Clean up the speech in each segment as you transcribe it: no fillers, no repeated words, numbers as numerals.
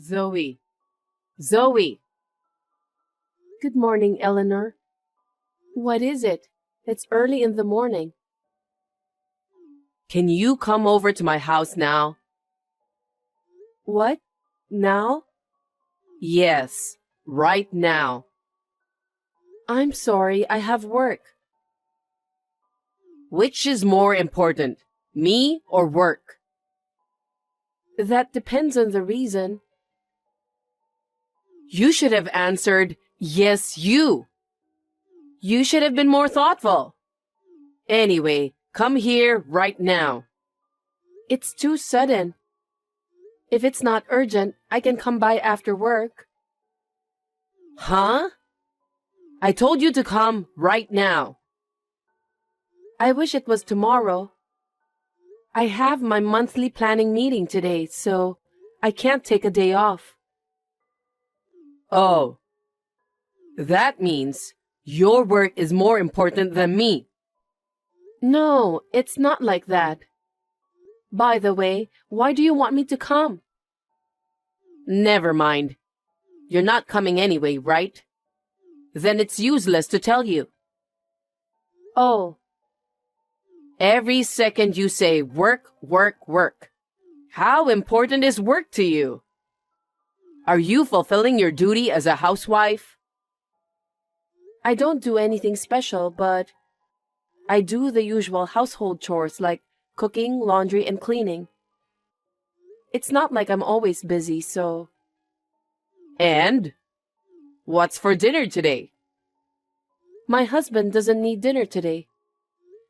Zoe. Zoe. Good morning, Eleanor. What is it? It's early in the morning. Can you come over to my house now? What? Now? Yes, right now. I'm sorry, I have work. Which is more important, me or work? That depends on the reason. You should have answered, yes, you. You should have been more thoughtful. Anyway, come here right now. It's too sudden. If it's not urgent, I can come by after work. Huh? I told you to come right now. I wish it was tomorrow. I have my monthly planning meeting today, so I can't take a day off. Oh. That means your work is more important than me. No, it's not like that. By the way, why do you want me to come? Never mind. You're not coming anyway, right? Then it's useless to tell you. Oh. Every second you say work, work, work. How important is work to you? Are you fulfilling your duty as a housewife? I don't do anything special, but I do the usual household chores like cooking, laundry, and cleaning. It's not like I'm always busy, so... And? What's for dinner today? My husband doesn't need dinner today,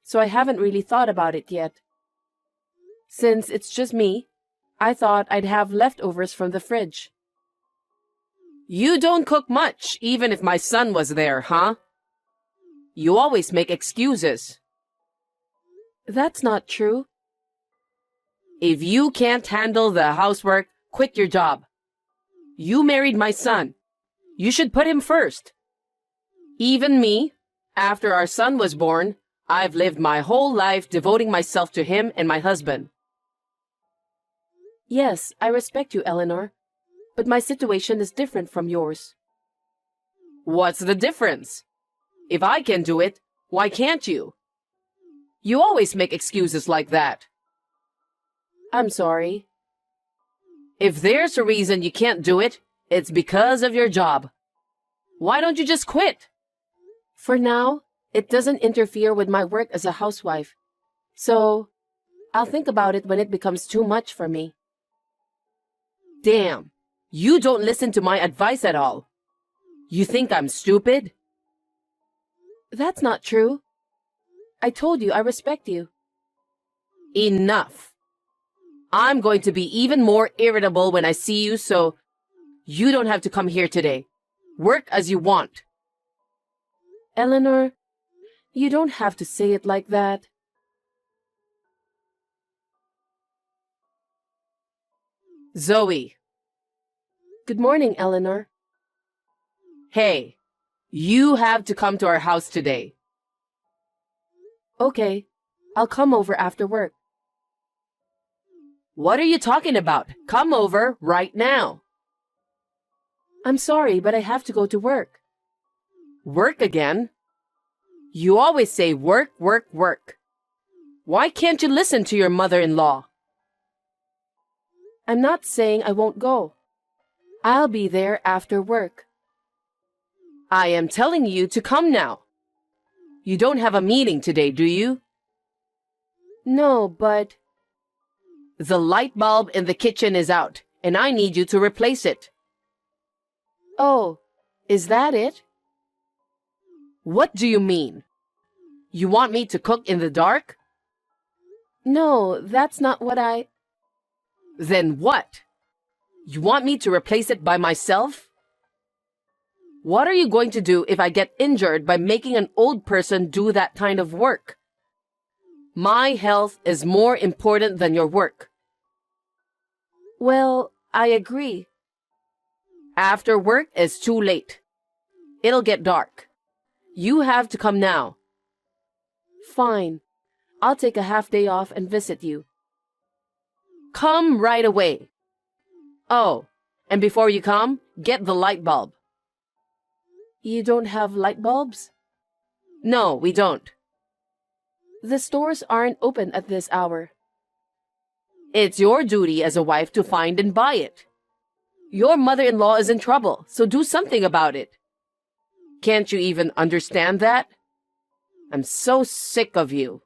so I haven't really thought about it yet. Since it's just me, I thought I'd have leftovers from the fridge. You don't cook much, even if my son was there, huh? You always make excuses. That's not true. If you can't handle the housework, quit your job. You married my son. You should put him first. Even me, after our son was born, I've lived my whole life devoting myself to him and my husband. Yes, I respect you, Eleanor, but my situation is different from yours. What's the difference? If I can do it, why can't you? You always make excuses like that. I'm sorry. If there's a reason you can't do it, it's because of your job. Why don't you just quit? For now, it doesn't interfere with my work as a housewife. So, I'll think about it when it becomes too much for me. Damn, you don't listen to my advice at all. You think I'm stupid? That's not true. I told you I respect you. Enough. I'm going to be even more irritable when I see you, so you don't have to come here today. Work as you want. Eleanor, you don't have to say it like that. Zoe. Good morning, Eleanor. Hey, you have to come to our house today. Okay, I'll come over after work. What are you talking about? Come over right now. I'm sorry, but I have to go to work. Work again? You always say work, work, work. Why can't you listen to your mother-in-law? I'm not saying I won't go. I'll be there after work. I am telling you to come now. You don't have a meeting today, do you? No, but... The light bulb in the kitchen is out, and I need you to replace it. Oh, is that it? What do you mean? You want me to cook in the dark? No, that's not what I... Then what? You want me to replace it by myself? What are you going to do if I get injured by making an old person do that kind of work? My health is more important than your work. Well, I agree. After work is too late. It'll get dark. You have to come now. Fine. I'll take a half day off and visit you. Come right away. Oh, And before you come, get the light bulb. You don't have light bulbs? No, we don't. The stores aren't open at this hour. It's your duty as a wife to find and buy it. Your mother-in-law is in trouble, so do something about it. Can't you even understand that? I'm so sick of you.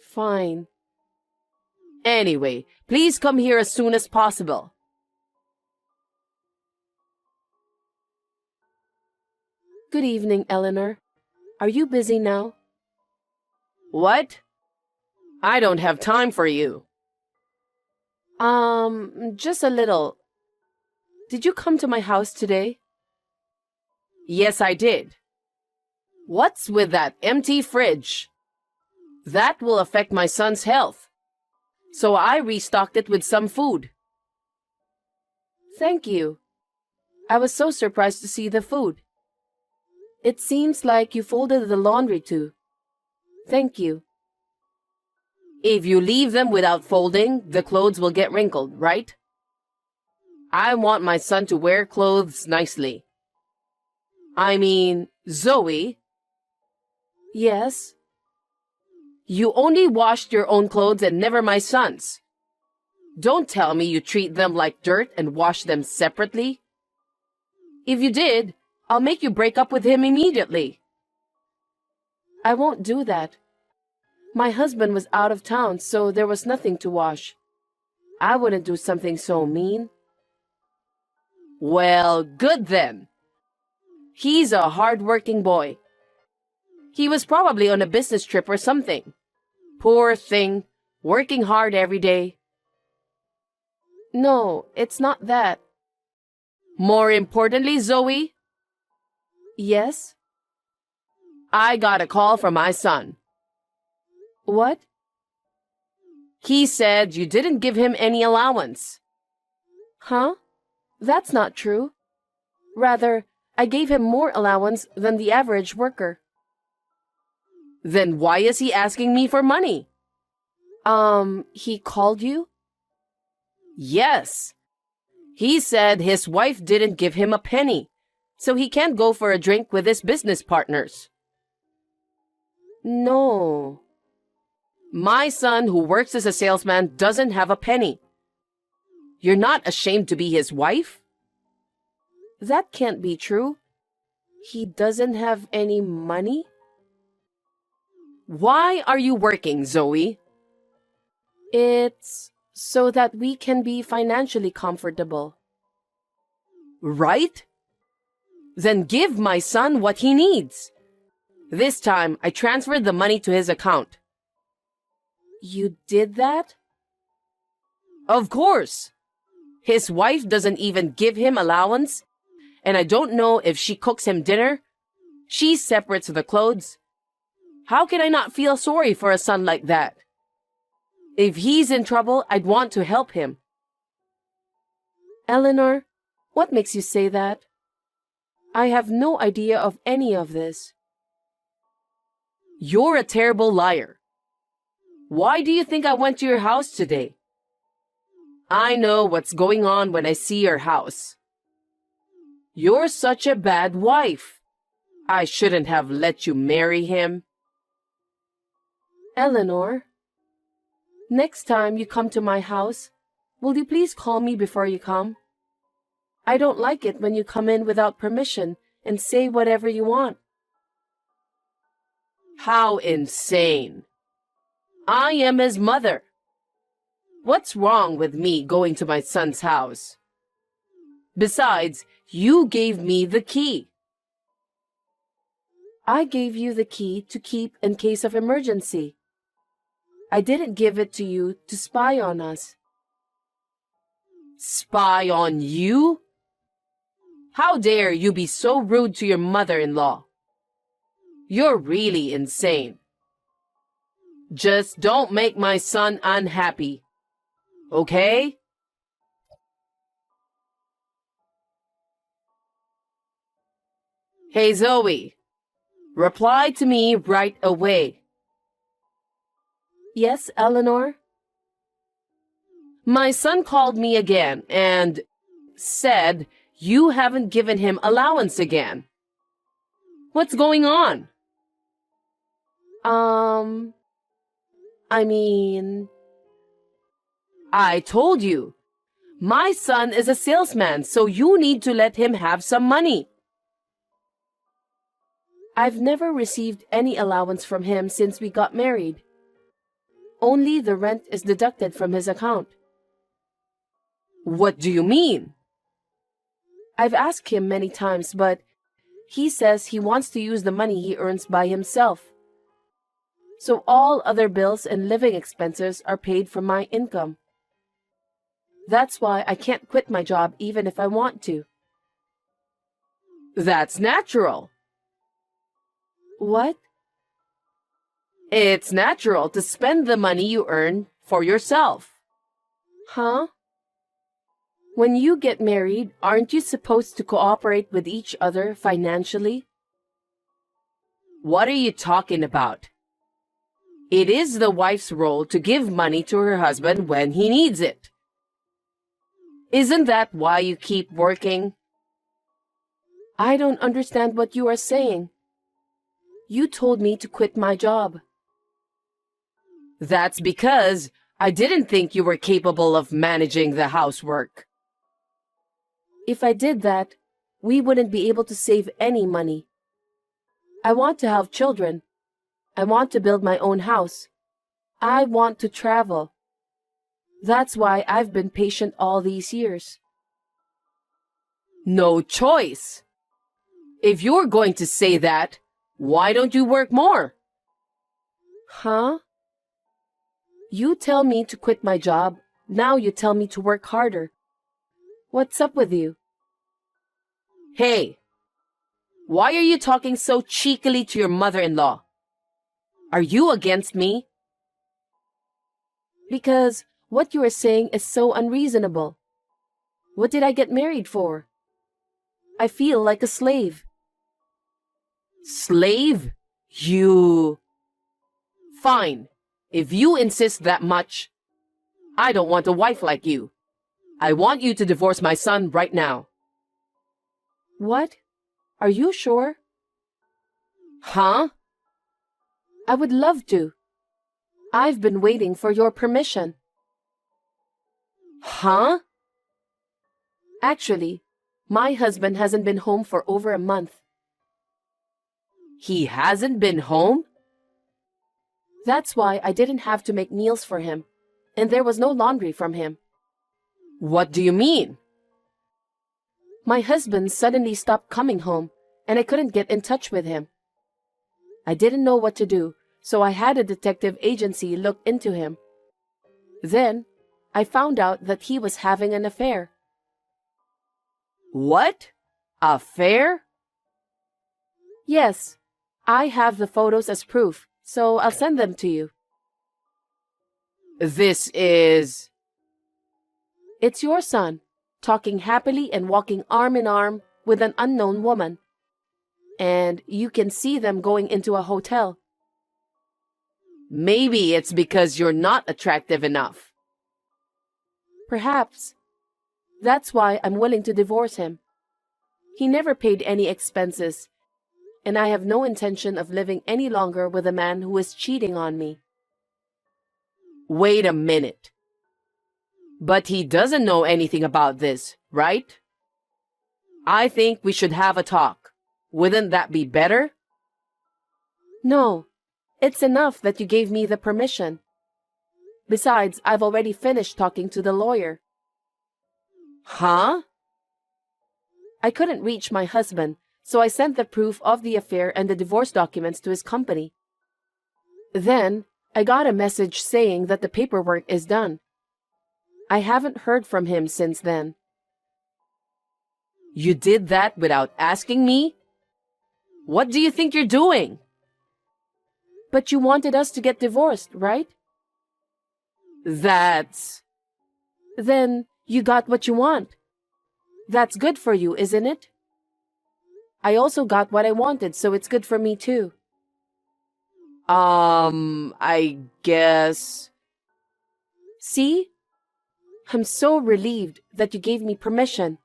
Fine. Anyway, please come here as soon as possible. Good evening, Eleanor. Are you busy now? What? I don't have time for you. Just a little. Did you come to my house today? Yes, I did. What's with that empty fridge? That will affect my son's health. So I restocked it with some food. Thank you. I was so surprised to see the food. It seems like you folded the laundry too. Thank you. If you leave them without folding, the clothes will get wrinkled, right? I want my son to wear clothes nicely. I mean, Zoe. Yes? You only washed your own clothes and never my son's. Don't tell me you treat them like dirt and wash them separately. If you did, I'll make you break up with him immediately. I won't do that. My husband was out of town, so there was nothing to wash. I wouldn't do something so mean. Well, good then. He's a hard-working boy. He was probably on a business trip or something. Poor thing, working hard every day. No, it's not that. More importantly, Zoe, Yes? I got a call from my son. What? He said you didn't give him any allowance. Huh? That's not true. Rather, I gave him more allowance than the average worker. Then why is he asking me for money? He called you? Yes. He said his wife didn't give him a penny, so he can't go for a drink with his business partners. No. My son, who works as a salesman, doesn't have a penny. You're not ashamed to be his wife? That can't be true. He doesn't have any money? Why are you working, Zoe? It's so that we can be financially comfortable. Right? Then give my son what he needs. This time, I transferred the money to his account. You did that? Of course. His wife doesn't even give him allowance, and I don't know if she cooks him dinner. She separates the clothes. How can I not feel sorry for a son like that? If he's in trouble, I'd want to help him. Eleanor, what makes you say that? I have no idea of any of this. You're a terrible liar. Why do you think I went to your house today? I know what's going on when I see your house. You're such a bad wife. I shouldn't have let you marry him. Eleanor, next time you come to my house, will you please call me before you come? I don't like it when you come in without permission and say whatever you want. How insane. I am his mother. What's wrong with me going to my son's house? Besides, you gave me the key. I gave you the key to keep in case of emergency. I didn't give it to you to spy on us. Spy on you? How dare you be so rude to your mother-in-law? You're really insane. Just don't make my son unhappy. Okay? Hey, Zoe. Reply to me right away. Yes, Eleanor? My son called me again, and said you haven't given him allowance again. What's going on? I mean, I told you. My son is a salesman, so you need to let him have some money. I've never received any allowance from him since we got married. Only the rent is deducted from his account. What do you mean? I've asked him many times, but he says he wants to use the money he earns by himself. So all other bills and living expenses are paid from my income. That's why I can't quit my job even if I want to. That's natural. What? It's natural to spend the money you earn for yourself. Huh? When you get married, aren't you supposed to cooperate with each other financially? What are you talking about? It is the wife's role to give money to her husband when he needs it. Isn't that why you keep working? I don't understand what you are saying. You told me to quit my job. That's because I didn't think you were capable of managing the housework. If I did that, we wouldn't be able to save any money. I want to have children. I want to build my own house. I want to travel. That's why I've been patient all these years. No choice. If you're going to say that, why don't you work more? Huh? You tell me to quit my job. Now you tell me to work harder. What's up with you? Hey, why are you talking so cheekily to your mother-in-law? Are you against me? Because what you are saying is so unreasonable. What did I get married for? I feel like a slave. Slave? You... Fine. If you insist that much, I don't want a wife like you. I want you to divorce my son right now. What? Are you sure? Huh? I would love to. I've been waiting for your permission. Huh? Actually, my husband hasn't been home for over a month. He hasn't been home? That's why I didn't have to make meals for him, and there was no laundry from him. What do you mean? My husband suddenly stopped coming home, and I couldn't get in touch with him. I didn't know what to do, so I had a detective agency look into him. Then, I found out that he was having an affair. What? Affair? Yes, I have the photos as proof, so I'll send them to you. This is... It's your son, talking happily and walking arm in arm with an unknown woman. And you can see them going into a hotel. Maybe it's because you're not attractive enough. Perhaps. That's why I'm willing to divorce him. He never paid any expenses, and I have no intention of living any longer with a man who is cheating on me. Wait a minute. But he doesn't know anything about this, right? I think we should have a talk. Wouldn't that be better? No, it's enough that you gave me the permission. Besides, I've already finished talking to the lawyer. Huh? I couldn't reach my husband, so I sent the proof of the affair and the divorce documents to his company. Then, I got a message saying that the paperwork is done. I haven't heard from him since then. You did that without asking me? What do you think you're doing? But you wanted us to get divorced, right? That's... Then you got what you want. That's good for you, isn't it? I also got what I wanted, so it's good for me too. I guess... See? I'm so relieved that you gave me permission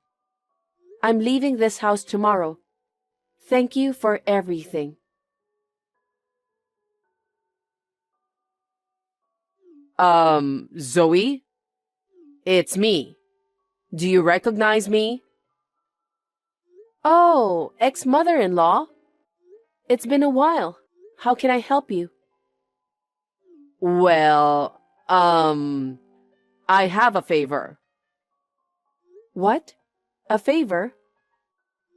I'm leaving this house tomorrow. Thank you for everything. Zoe? It's me. Do you recognize me? Oh, ex-mother-in-law? It's been a while. How can I help you? Well, I have a favor. What? A favor?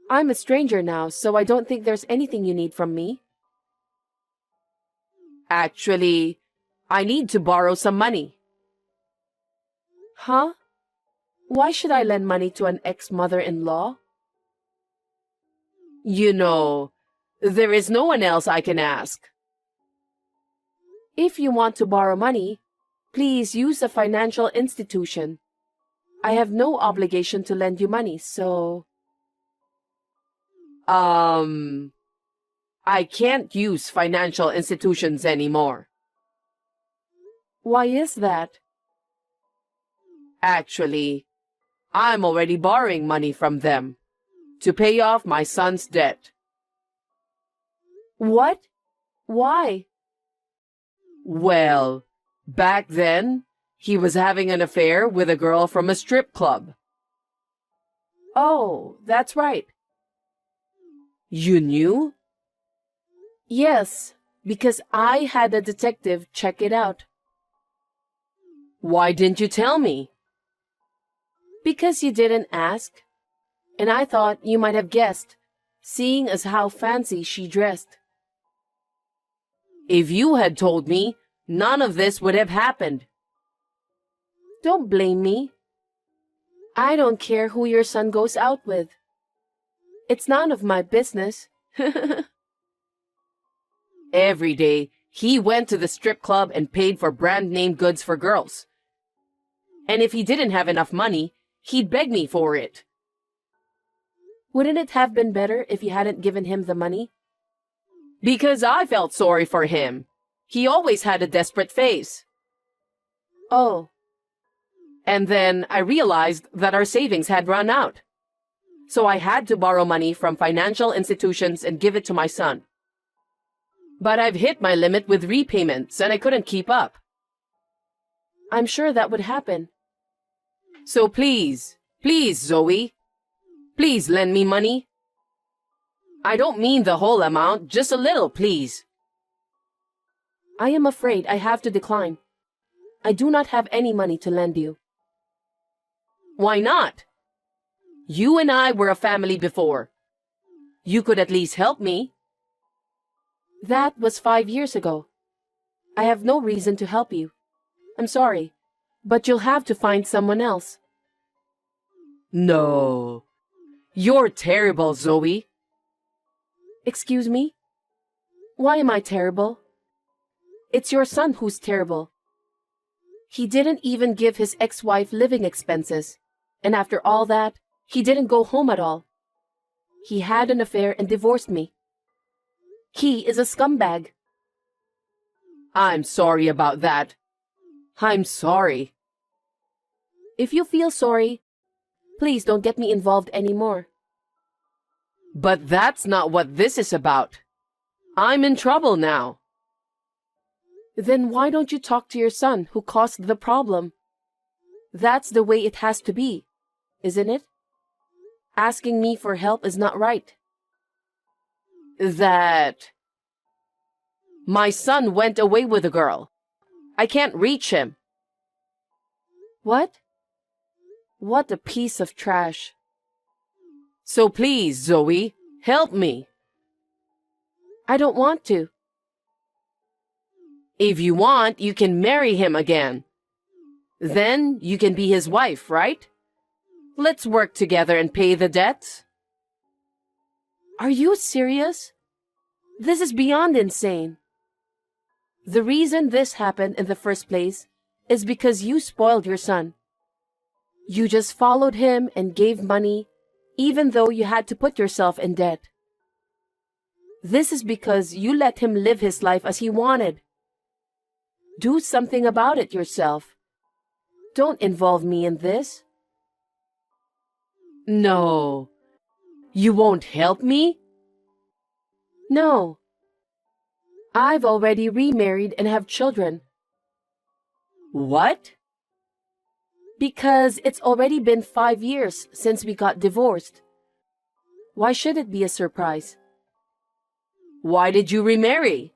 I'm a stranger now, so I don't think there's anything you need from me. Actually, I need to borrow some money. Huh? Why should I lend money to an ex-mother-in-law? You know, there is no one else I can ask. If you want to borrow money, please use a financial institution. I have no obligation to lend you money, so... I can't use financial institutions anymore. Why is that? Actually, I'm already borrowing money from them to pay off my son's debt. What? Why? Well, back then, he was having an affair with a girl from a strip club. Oh, that's right. You knew? Yes, because I had a detective check it out. Why didn't you tell me? Because you didn't ask. And I thought you might have guessed, seeing as how fancy she dressed. If you had told me, none of this would have happened. Don't blame me. I don't care who your son goes out with. It's none of my business. Every day, he went to the strip club and paid for brand name goods for girls. And if he didn't have enough money, he'd beg me for it. Wouldn't it have been better if you hadn't given him the money? Because I felt sorry for him. He always had a desperate face. Oh. And then I realized that our savings had run out. So I had to borrow money from financial institutions and give it to my son. But I've hit my limit with repayments and I couldn't keep up. I'm sure that would happen. So please, Zoe, please lend me money. I don't mean the whole amount, just a little, please. I am afraid I have to decline. I do not have any money to lend you. Why not? You and I were a family before. You could at least help me. That was 5 years ago. I have no reason to help you. I'm sorry, but you'll have to find someone else. No. You're terrible, Zoe. Excuse me? Why am I terrible? It's your son who's terrible. He didn't even give his ex-wife living expenses, and after all that, he didn't go home at all. He had an affair and divorced me. He is a scumbag. I'm sorry about that. I'm sorry. If you feel sorry, please don't get me involved anymore. But that's not what this is about. I'm in trouble now. Then why don't you talk to your son who caused the problem? That's the way it has to be, isn't it? Asking me for help is not right. My son went away with a girl. I can't reach him. What? What a piece of trash. So please, Zoe, help me. I don't want to. If you want, you can marry him again. Then you can be his wife, right? Let's work together and pay the debts. Are you serious? This is beyond insane. The reason this happened in the first place is because you spoiled your son. You just followed him and gave money, even though you had to put yourself in debt. This is because you let him live his life as he wanted. Do something about it yourself. Don't involve me in this. No, You won't help me? No. I've already remarried and have children. What? Because it's already been 5 years since we got divorced. Why should it be a surprise? Why did you remarry?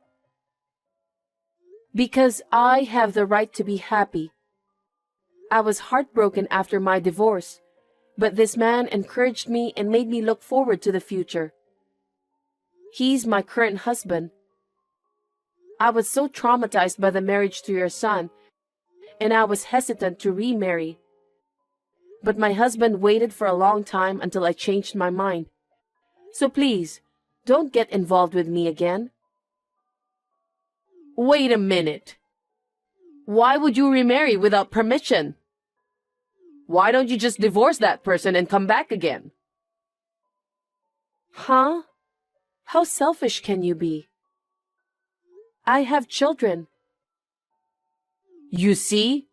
Because I have the right to be happy. I was heartbroken after my divorce, but this man encouraged me and made me look forward to the future. He's my current husband. I was so traumatized by the marriage to your son, and I was hesitant to remarry. But my husband waited for a long time until I changed my mind. So please, don't get involved with me again. Wait a minute. Why would you remarry without permission? Why don't you just divorce that person and come back again? Huh? How selfish can you be? I have children. You see?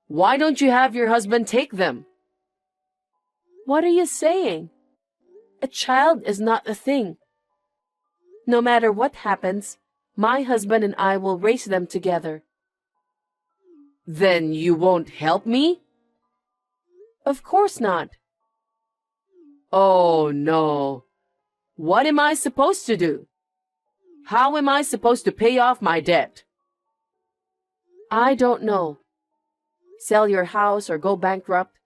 Why don't you have your husband take them? What are you saying? A child is not a thing. No matter what happens, my husband and I will raise them together. Then you won't help me? Of course not. Oh no. What am I supposed to do? How am I supposed to pay off my debt? I don't know. Sell your house or go bankrupt,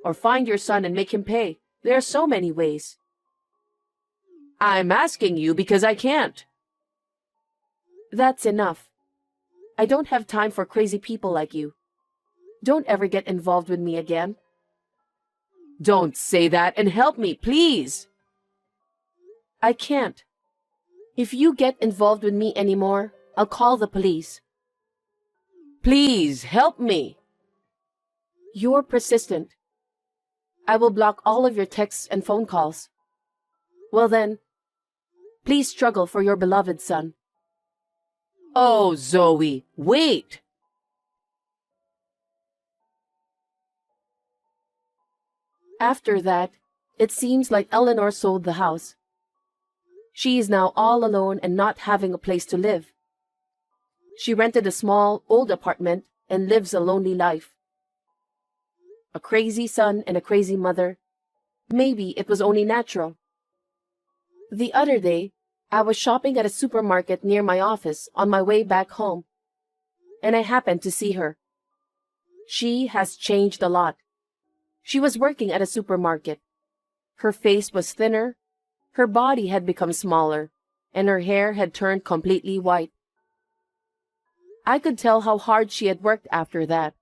or find your son and make him pay. There are so many ways. I'm asking you because I can't. That's enough. I don't have time for crazy people like you. Don't ever get involved with me again. Don't say that and help me, please. I can't. If you get involved with me anymore, I'll call the police. Please help me. You're persistent. I will block all of your texts and phone calls. Well then, please struggle for your beloved son. Oh, Zoe, wait. After that, it seems like Eleanor sold the house. She is now all alone and not having a place to live. She rented a small, old apartment and lives a lonely life. A crazy son and a crazy mother. Maybe it was only natural. The other day, I was shopping at a supermarket near my office on my way back home, and I happened to see her. She has changed a lot. She was working at a supermarket. Her face was thinner, her body had become smaller, and her hair had turned completely white. I could tell how hard she had worked after that.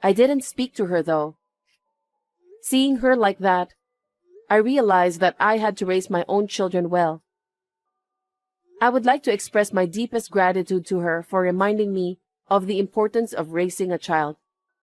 I didn't speak to her though. Seeing her like that, I realized that I had to raise my own children well. I would like to express my deepest gratitude to her for reminding me of the importance of raising a child.